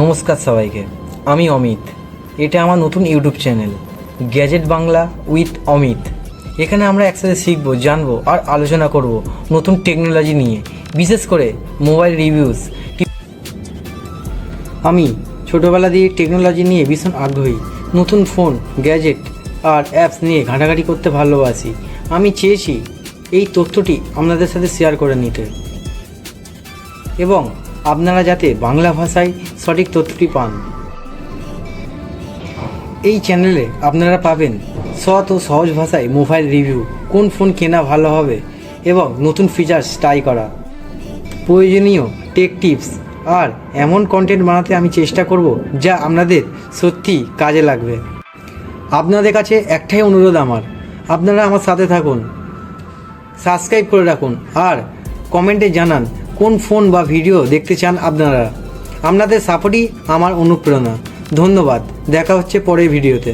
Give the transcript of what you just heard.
নমস্কার সবাইকে, আমি অমিত। এটা আমার নতুন YouTube channel gadget Bangla with Amit. এখানে আমরা একসাথে শিখবো, জানবো আর আলোচনা করব নতুন টেকনোলজি নিয়ে, বিশেষ করে মোবাইল রিভিউজ। আমি ছোটোবেলা দিয়ে টেকনোলজি নিয়ে ভীষণ আগ্রহী। নতুন ফোন, গ্যাজেট আর অ্যাপস নিয়ে ঘাঁটাঘাঁটি করতে ভালোবাসি। আমি চেয়েছি এই তথ্যটি আপনাদের সাথে শেয়ার করে নিতে এবং আপনারা যাতে বাংলা ভাষায় সঠিক তথ্যটি পান। এই চ্যানেলে আপনারা পাবেন সৎ ও সহজ ভাষায় মোবাইল রিভিউ, কোন ফোন কেনা ভালো হবে এবং নতুন ফিচার্স ট্রাই করা, প্রয়োজনীয় টেক টিপস আর এমন কন্টেন্ট বানাতে আমি চেষ্টা করব যা আপনাদের সত্যি কাজে লাগবে। আপনাদের কাছে একটাই অনুরোধ আমার, আপনারা আমার সাথে থাকুন, সাবস্ক্রাইব করে রাখুন আর কমেন্টে জানান কোন ফোন বা ভিডিও দেখতে চান আপনারা। আপনাদের সাপোর্টই আমার অনুপ্রেরণা। ধন্যবাদ, দেখা হচ্ছে পরের ভিডিওতে।